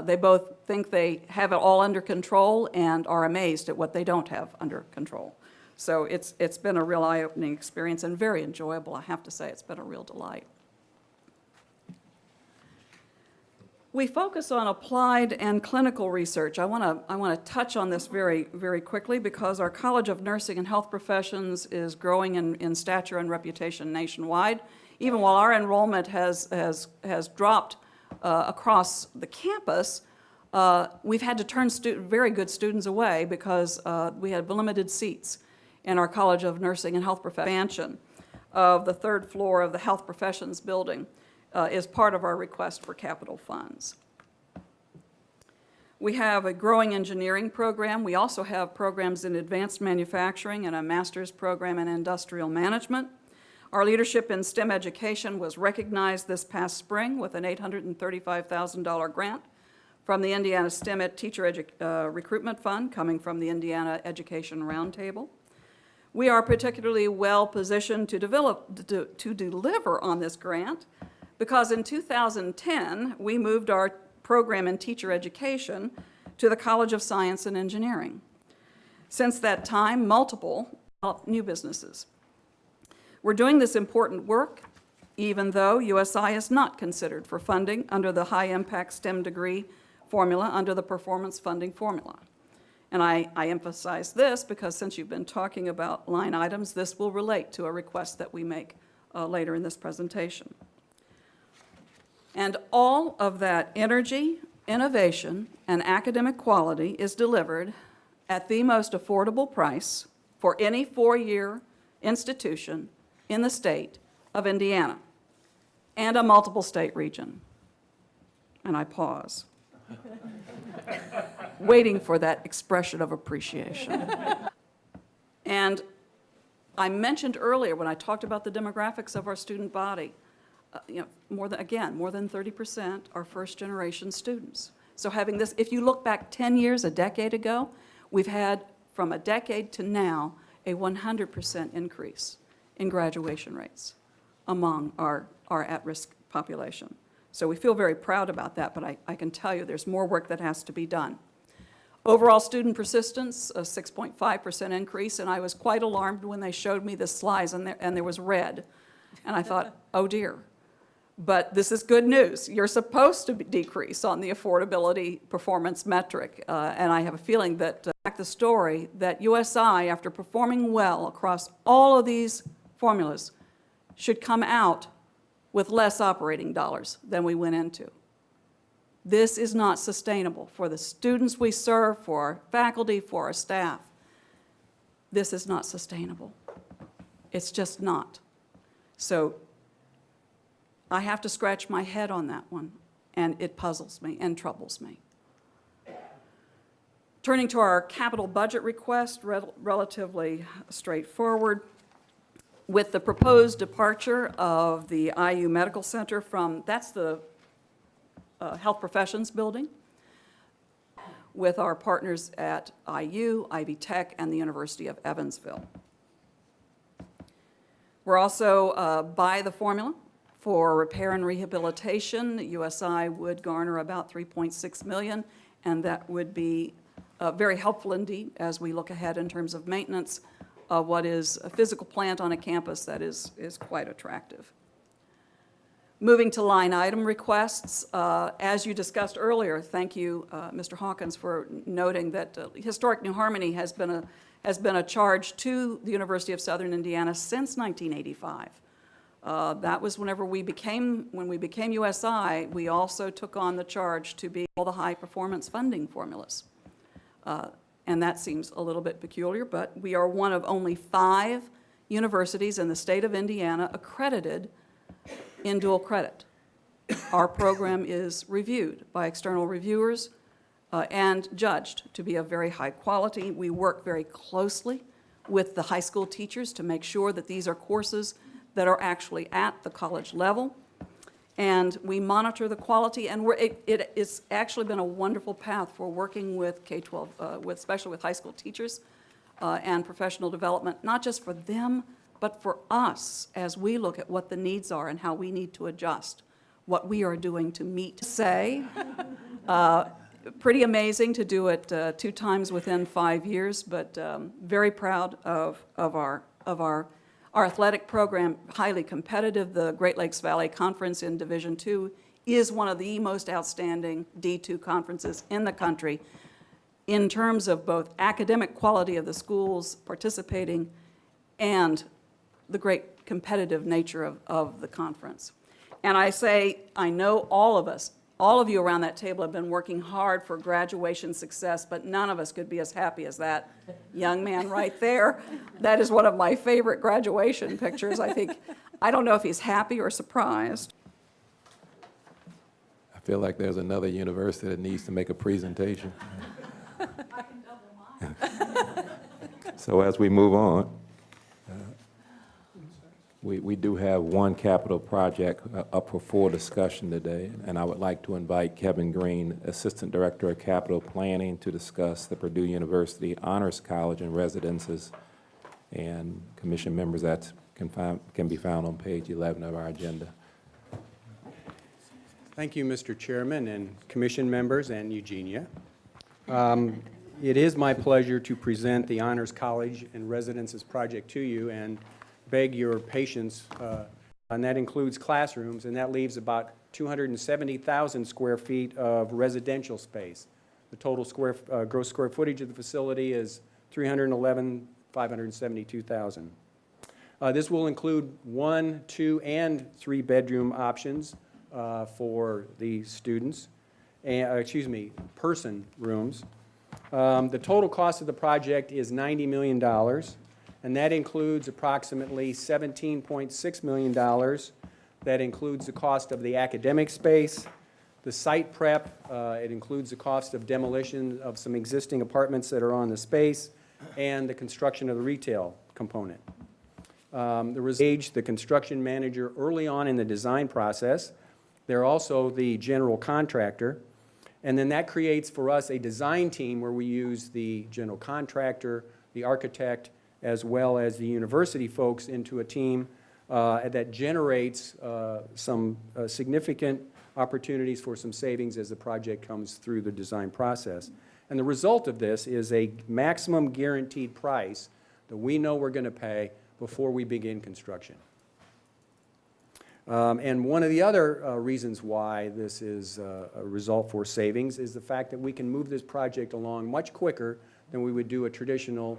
They both think they have it all under control and are amazed at what they don't have under control. So it's been a real eye-opening experience and very enjoyable. I have to say, it's been a real delight. We focus on applied and clinical research. I want to touch on this very, very quickly because our College of Nursing and Health Professions is growing in stature and reputation nationwide. Even while our enrollment has dropped across the campus, we've had to turn very good students away because we had limited seats in our College of Nursing and Health Professions. Expansion of the third floor of the Health Professions building is part of our request for capital funds. We have a growing engineering program. We also have programs in advanced manufacturing and a master's program in industrial management. Our leadership in STEM education was recognized this past spring with an $835,000 grant from the Indiana STEM Teacher Recruitment Fund coming from the Indiana Education Roundtable. We are particularly well positioned to deliver on this grant because in 2010, we moved our program in teacher education to the College of Science and Engineering. Since that time, multiple new businesses. We're doing this important work, even though USI is not considered for funding under the high-impact STEM degree formula under the performance funding formula. And I emphasize this because since you've been talking about line items, this will relate to a request that we make later in this presentation. And all of that energy, innovation, and academic quality is delivered at the most affordable price for any four-year institution in the state of Indiana and a multiple state region. And I pause, waiting for that expression of appreciation. And I mentioned earlier when I talked about the demographics of our student body, more than 30% are first-generation students. So having this, if you look back 10 years, a decade ago, we've had, from a decade to now, a 100% increase in graduation rates among our at-risk population. So we feel very proud about that, but I can tell you there's more work that has to be done. Overall student persistence, a 6.5% increase, and I was quite alarmed when they showed me the slides and there was red. And I thought, oh dear. But this is good news. You're supposed to decrease on the affordability performance metric. And I have a feeling that, the story, that USI, after performing well across all of these formulas, should come out with less operating dollars than we went into. This is not sustainable for the students we serve, for our faculty, for our staff. This is not sustainable. It's just not. So I have to scratch my head on that one, and it puzzles me and troubles me. Turning to our capital budget request, relatively straightforward. With the proposed departure of the IU Medical Center from, that's the Health Professions building, with our partners at IU, Ivy Tech, and the University of Evansville. We're also by the formula for repair and rehabilitation. USI would garner about $3.6 million, and that would be very helpful indeed as we look ahead in terms of maintenance of what is a physical plant on a campus that is quite attractive. Moving to line item requests, as you discussed earlier, thank you, Mr. Hawkins, for noting that Historic New Harmony has been a charge to the University of Southern Indiana since 1985. That was when we became USI, we also took on the charge to be all the high performance funding formulas. And that seems a little bit peculiar, but we are one of only 5 universities in the state of Indiana accredited in dual credit. Our program is reviewed by external reviewers and judged to be of very high quality. We work very closely with the high school teachers to make sure that these are courses that are actually at the college level. And we monitor the quality, and it's actually been a wonderful path for working with K-12, especially with high school teachers and professional development, not just for them, but for us as we look at what the needs are and how we need to adjust what we are doing to meet. Pretty amazing to do it 2 times within 5 years, but very proud of our athletic program, highly competitive. The Great Lakes Valley Conference in Division II is one of the most outstanding D2 conferences in the country in terms of both academic quality of the schools participating and the great competitive nature of the conference. And I know all of you around that table have been working hard for graduation success, but none of us could be as happy as that young man right there. That is one of my favorite graduation pictures. I don't know if he's happy or surprised. I feel like there's another university that needs to make a presentation. I can double mine. So as we move on, we do have one capital project up for full discussion today, and I would like to invite Kevin Green, Assistant Director of Capital Planning, to discuss the Purdue University Honors College and Residences, and commission members that can be found on page 11 of our agenda. Thank you, Mr. Chairman and commission members and Eugenia. It is my pleasure to present the Honors College and Residences project to you and beg your patience, and that includes classrooms, and that leaves about 270,000 square feet of residential space. The total gross square footage of the facility is 311,572,000. This will include 1, 2, and 3 bedroom options for the students, person rooms. The total cost of the project is $90 million. And that includes approximately $17.6 million. That includes the cost of the academic space, the site prep. It includes the cost of demolition of some existing apartments that are on the space, and the construction of the retail component. The construction manager early on in the design process. They're also the general contractor. And then that creates for us a design team where we use the general contractor, the architect, as well as the university folks into a team that generates some significant opportunities for some savings as the project comes through the design process. And the result of this is a maximum guaranteed price that we know we're going to pay before we begin construction. And one of the other reasons why this is a result for savings is the fact that we can move this project along much quicker than we would do a traditional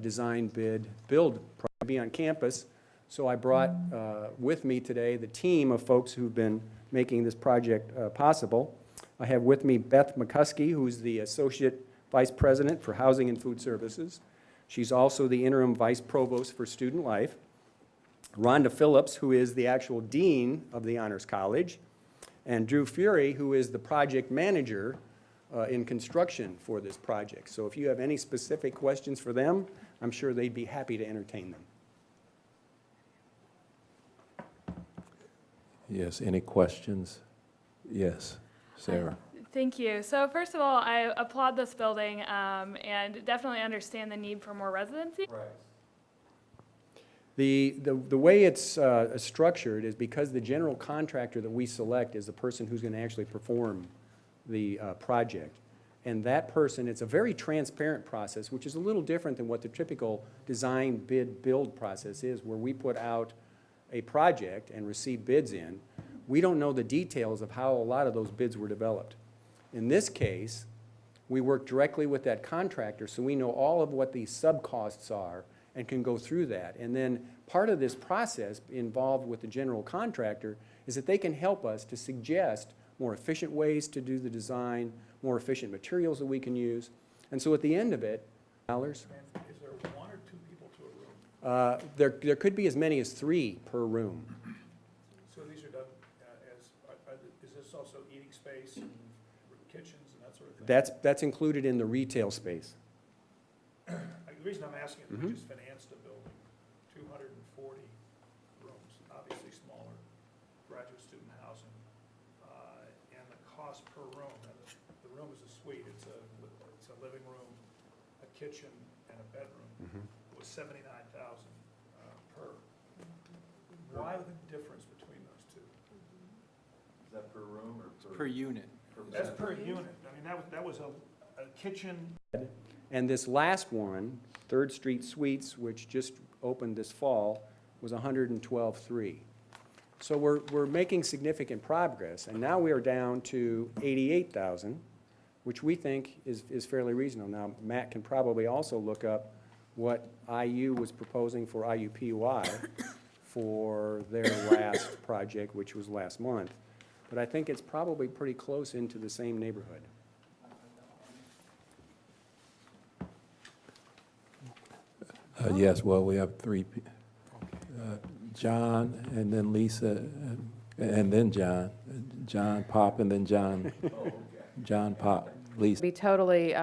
design, bid, build be on campus. So I brought with me today the team of folks who've been making this project possible. I have with me Beth McCuskey, who's the Associate Vice President for Housing and Food Services. She's also the Interim Vice Provost for Student Life. Rhonda Phillips, who is the actual Dean of the Honors College. And Drew Fury, who is the Project Manager in construction for this project. So if you have any specific questions for them, I'm sure they'd be happy to entertain them. Yes, any questions? Yes, Sarah. Thank you. So first of all, I applaud this building and definitely understand the need for more residency. Right. The way it's structured is because the general contractor that we select is the person who's going to actually perform the project. And that person, it's a very transparent process, which is a little different than what the typical design, bid, build process is, where we put out a project and receive bids in. We don't know the details of how a lot of those bids were developed. In this case, we work directly with that contractor, so we know all of what the sub-costs are and can go through that. And then part of this process involved with the general contractor is that they can help us to suggest more efficient ways to do the design, more efficient materials that we can use. And so at the end of it, Is there 1 or 2 people to a room? there could be as many as 3 per room. So these are done is this also eating space and kitchens and that sort of thing? That's included in the retail space. The reason I'm asking is we just financed a building, 240 rooms, obviously smaller, graduate student housing, and the cost per room, and the room is a suite, it's a living room, a kitchen, and a bedroom, was $79,000 per. Why the difference between those two? Is that per room or per? Per unit. That's per unit. I mean, that was a kitchen. And this last one, 3rd Street Suites, which just opened this fall, was 112.3. So we're making significant progress, and now we are down to 88,000, which we think is fairly reasonable. Now, Matt can probably also look up what IU was proposing for IUPUI for their last project, which was last month. But I think it's probably pretty close into the same neighborhood. Yes, well, we have three, John, and then Lisa, and then John. John Pop, and then John, John Pop, Lisa. Be totally,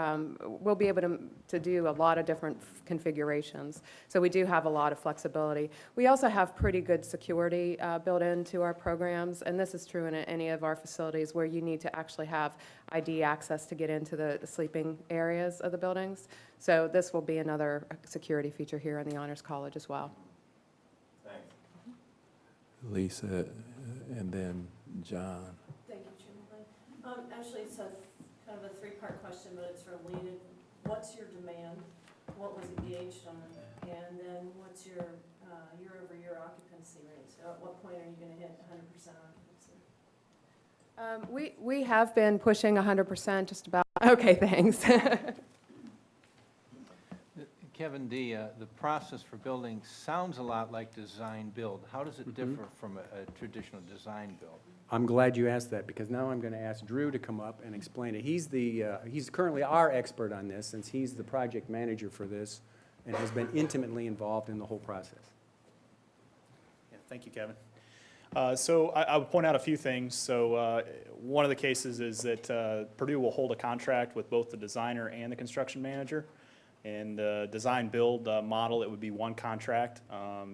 we'll be able to do a lot of different configurations. So we do have a lot of flexibility. We also have pretty good security built into our programs, and this is true in any of our facilities where you need to actually have ID access to get into the sleeping areas of the buildings. So this will be another security feature here in the Honors College as well. Thanks. Lisa, and then John. Thank you, Chairman. Actually, it's a kind of a three-part question, but it's related. What's your demand? What was it gauged on? And then what's your year-over-year occupancy rate? So at what point are you going to hit 100% occupancy? We have been pushing 100% just about. Okay, thanks. Kevin, the process for building sounds a lot like design build. How does it differ from a traditional design build? I'm glad you asked that, because now I'm going to ask Drew to come up and explain it. He's currently our expert on this, since he's the project manager for this and has been intimately involved in the whole process. Yeah, thank you, Kevin. So I would point out a few things. So one of the cases is that Purdue will hold a contract with both the designer and the construction manager. And the design build model, it would be one contract,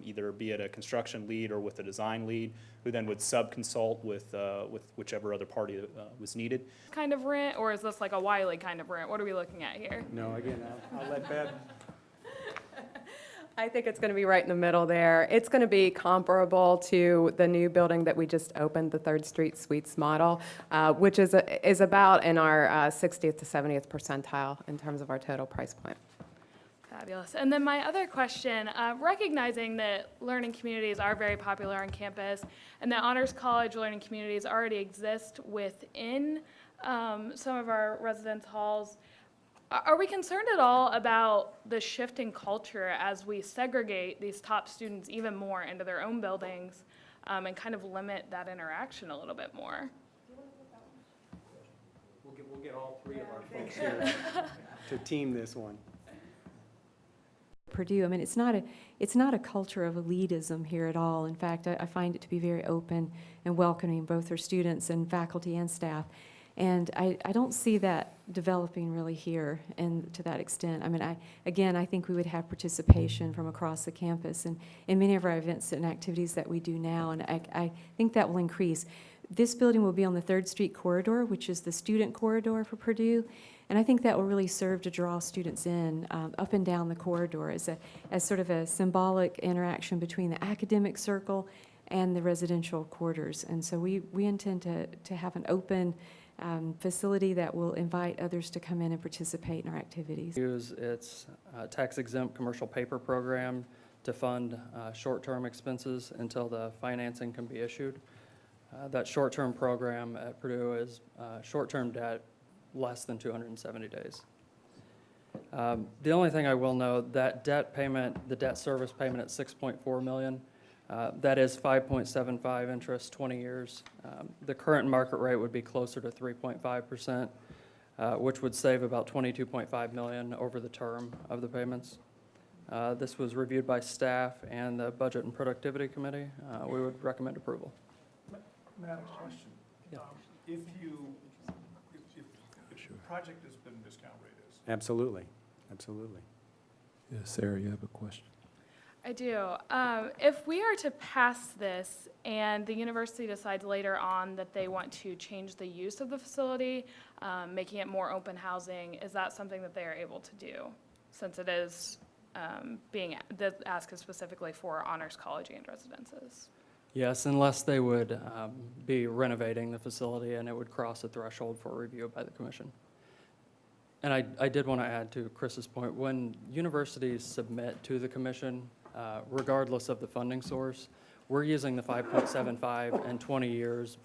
either be it a construction lead or with a design lead, who then would sub-consult with whichever other party was needed. Kind of rent, or is this like a Wiley kind of rent? What are we looking at here? No, again, I'll let Bev. I think it's going to be right in the middle there. It's going to be comparable to the new building that we just opened, the 3rd Street Suites model, which is about in our 60th to 70th percentile in terms of our total price point. Fabulous. And then my other question, recognizing that learning communities are very popular on campus and that Honors College learning communities already exist within some of our residence halls, are we concerned at all about the shifting culture as we segregate these top students even more into their own buildings and kind of limit that interaction a little bit more? We'll get all three of our folks here to team this one. Purdue, I mean, it's not a culture of elitism here at all. In fact, I find it to be very open and welcoming, both for students and faculty and staff. And I don't see that developing really here and to that extent. I mean, I think we would have participation from across the campus and in many of our events and activities that we do now, and I think that will increase. This building will be on the 3rd Street corridor, which is the student corridor for Purdue, and I think that will really serve to draw students in up and down the corridor as sort of a symbolic interaction between the academic circle and the residential quarters. And so we intend to have an open facility that will invite others to come in and participate in our activities. Use its tax-exempt commercial paper program to fund short-term expenses until the financing can be issued. That short-term program at Purdue is short-term debt less than 270 days. The only thing I will note, that debt payment, the debt service payment at $6.4 million, that is 5.75 interest, 20 years. The current market rate would be closer to 3.5%, which would save about $22.5 million over the term of the payments. This was reviewed by staff and the Budget and Productivity Committee. We would recommend approval. Matt, a question. Yeah. If the project has been discount rate is. Absolutely, absolutely. Yeah, Sarah, you have a question? I do. If we are to pass this and the university decides later on that they want to change the use of the facility, making it more open housing, is that something that they are able to do, since it is the ask is specifically for Honors College and residences? Yes, unless they would be renovating the facility and it would cross a threshold for review by the commission. And I did want to add to Chris's point, when universities submit to the commission, regardless of the funding source, we're using the 5.75 and 20 years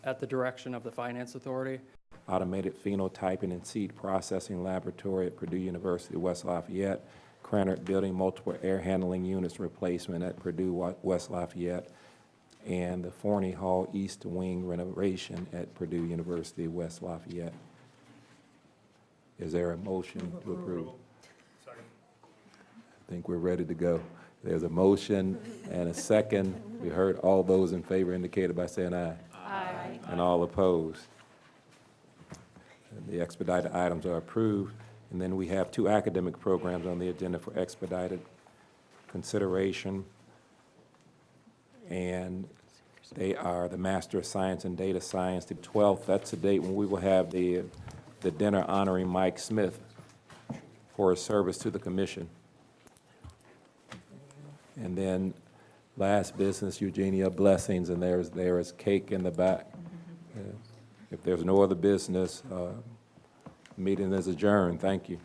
at the direction of the Finance Authority. Automated phenotyping and seed processing laboratory at Purdue University, West Lafayette. Krannert Building, multiple air handling units replacement at Purdue, West Lafayette. And the Forney Hall East Wing renovation at Purdue University, West Lafayette. Is there a motion to approve? Second. I think we're ready to go. There's a motion and a second. We heard all those in favor indicated by saying aye. Aye. And all opposed. And the expedited items are approved. And then we have 2 academic programs on the agenda for expedited consideration. And they are the Master of Science in Data Science, the 12th. That's the date when we will have the dinner honoring Mike Smith for his service to the commission. And then last business, Eugenia, blessings, and there is cake in the back. If there's no other business, meeting is adjourned. Thank you.